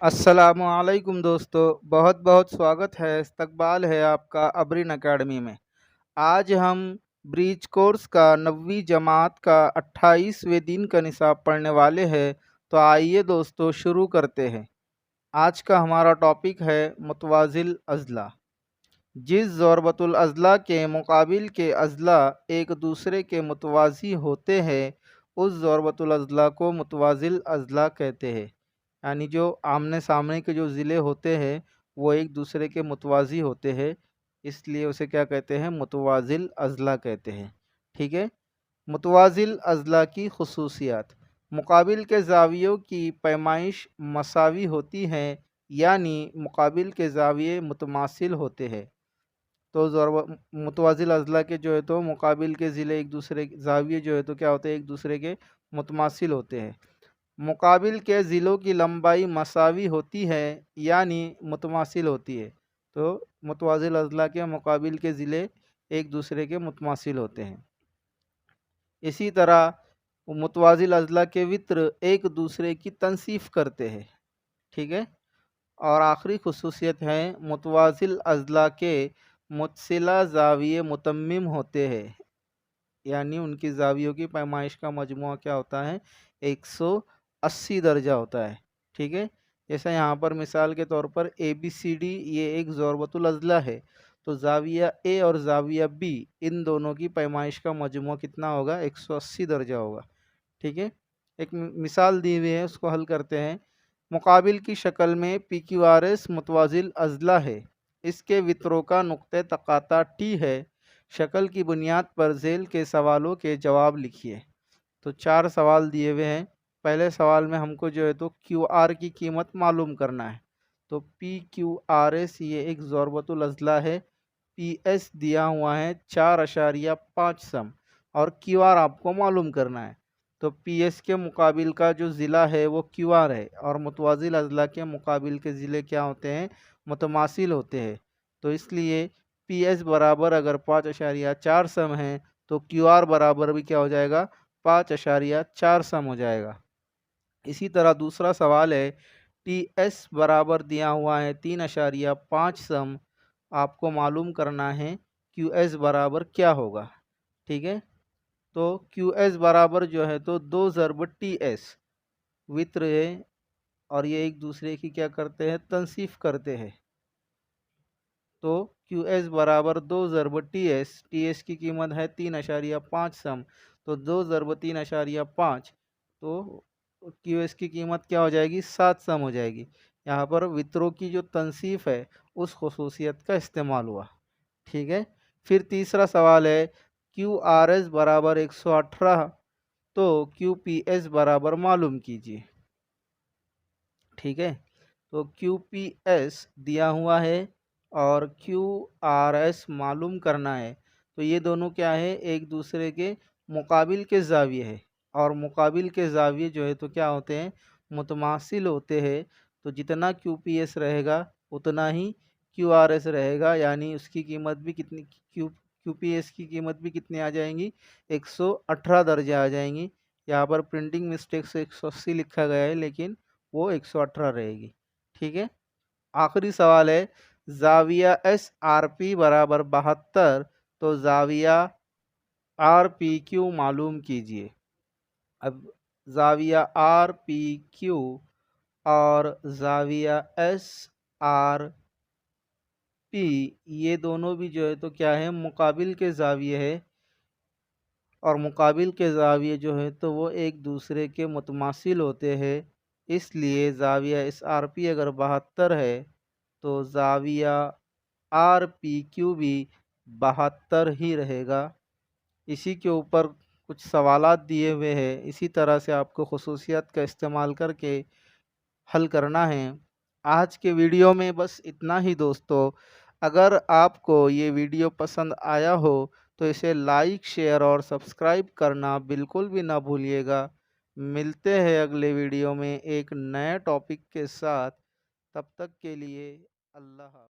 अस्सलामुअलैकुम दोस्तों, बहुत बहुत स्वागत है, इस्तकबाल है आपका अबरीन अकेडमी में। आज हम ब्रीच कोर्स का 9वीं जमात का 28वें दिन का निसाब पढ़ने वाले हैं। तो आइए दोस्तों शुरू करते हैं। आज का हमारा टॉपिक है मुतवाज़िल अज़ला। जिस ज़रबतुल अज़ला के मुकाबिल के अज़ला एक दूसरे के मुतवाज़ी होते हैं, उस ज़रबतुल अज़ला को मुतवाज़िल अज़ला कहते हैं। यानी जो आमने सामने के जो ज़िले होते हैं वो एक दूसरे के मुतवाज़ी होते हैं, इसलिए उसे क्या कहते हैं, मुतवाज़िल अज़ला कहते हैं। ठीक है। मुतवाज़िल अज़ला की खुसूसियात। मुकाबिल के ज़ावियों की पैमाइश मसावी होती हैं, यानी मुकाबिल के ज़ाविये मुतमासिल होते हैं। तो ज़रब मुतवाज़िल अज़ला के जो है तो मुकाबिल के ज़िले एक दूसरे ज़ाविये जो है तो क्या होते हैं, एक दूसरे के मुतमासिल होते हैं। मुकाबिल के ज़िलों की लंबाई मसावी होती है, यानी मुतमासिल होती है। तो मुतवाज़िल अज़ला के मुकाबिल के ज़िले एक दूसरे के मुतमासिल होते हैं। इसी तरह मुतवाज़िल अज़ला के वित्र एक दूसरे की तनसीफ़ करते हैं। ठीक है। और आखिरी खुसूसियत है मुतवाज़िल अज़ला के मुतसिला ज़ाविये मुतम्मिम होते हैं, यानी उनकी ज़ावियों की पैमाइश का मजमुआ क्या होता है, 180 दर्जा होता है। ठीक है। जैसा यहाँ पर मिसाल के तौर पर ABCD ये एक ज़रबतुल अज़ला है, तो ज़ाविया ए और ज़ाविया बी इन दोनों की पैमाइश का मजमुआ कितना होगा, 180 दर्जा होगा। ठीक है। एक मिसाल दी हुई है, उसको हल करते हैं। मुकाबिल की शक्ल में PQRS मुतवाज़िल अज़ला है। इसके वित्रों का नुक्ते तकाता T है। शक्ल की बुनियाद पर झेल के सवालों के जवाब लिखिए। तो 4 सवाल दिए हुए हैं। पहले सवाल में हमको जो है तो QR की कीमत मालूम करना है। तो PQRS ये एक ज़रबतुल अज़ला है। PS दिया हुआ है 4.5 सम और QR आपको मालूम करना है। तो PS के मुकाबिल का जो ज़िला है वो QR है और मुतवाज़िल अज़ला के मुकाबिल के ज़िले क्या होते हैं, मुतमासिल होते हैं। तो इसलिए PS बराबर अगर 5.4 सम है तो QR बराबर भी क्या हो जाएगा, 5.4 सम हो जाएगा। इसी तरह दूसरा सवाल है, TS बराबर दिया हुआ है 3.5 सम। आपको मालूम करना है QS बराबर क्या होगा। ठीक है। तो QS बराबर जो है तो 2 ज़रब TS वित्र है और ये एक दूसरे की क्या करते हैं, तनसीफ करते हैं। तो QS बराबर 2 ज़रब TS, TS की कीमत है 3.5 सम, तो 2 ज़रब 3.5, तो QS की कीमत क्या हो जाएगी, 7 सम हो जाएगी। यहाँ पर वित्रों की जो तनसीफ है उस खसूसियत का इस्तेमाल हुआ। ठीक है। फिर तीसरा सवाल है, QRS बराबर 118, तो QPS बराबर मालूम कीजिए। ठीक है। तो QPS दिया हुआ है और QRS मालूम करना है। तो ये दोनों क्या है, एक दूसरे के मुकाबिल के ज़ाविये है और मुकाबिल के ज़ाविये जो है तो क्या होते हैं, मुतमासिल होते हैं। तो जितना QPS रहेगा उतना ही QRS रहेगा, यानी उसकी कीमत भी कितनी, QPS की कीमत भी कितनी आ जाएंगी, 118 दर्जे आ जाएंगी। यहाँ पर प्रिंटिंग मिस्टेक से 180 लिखा गया है, लेकिन वो 118 रहेगी। ठीक है। आखिरी सवाल है, ज़ाविया SRP बराबर 72, तो ज़ाविया RPQ मालूम कीजिए। अब ज़ाविया RPQ और ज़ाविया SRP ये दोनों भी जो है तो क्या है, मुकाबिल के ज़ाविये है और मुकाबिल के ज़ाविये जो है तो वो एक दूसरे के मुतमासिल होते हैं। इसलिए ज़ाविया SRP अगर 72 है तो ज़ाविया RPQ भी 72 ही रहेगा। इसी के ऊपर कुछ सवालात दिए हुए हैं, इसी तरह से आपको खुसूसियत का इस्तेमाल करके हल करना है। आज के वीडियो में बस इतना ही दोस्तों। अगर आपको ये वीडियो पसंद आया हो तो इसे लाइक, शेयर और सब्सक्राइब करना बिल्कुल भी ना भूलिएगा। मिलते हैं अगले वीडियो में एक नए टॉपिक के साथ। तब तक के लिए अल्लाह हाफ़िज़।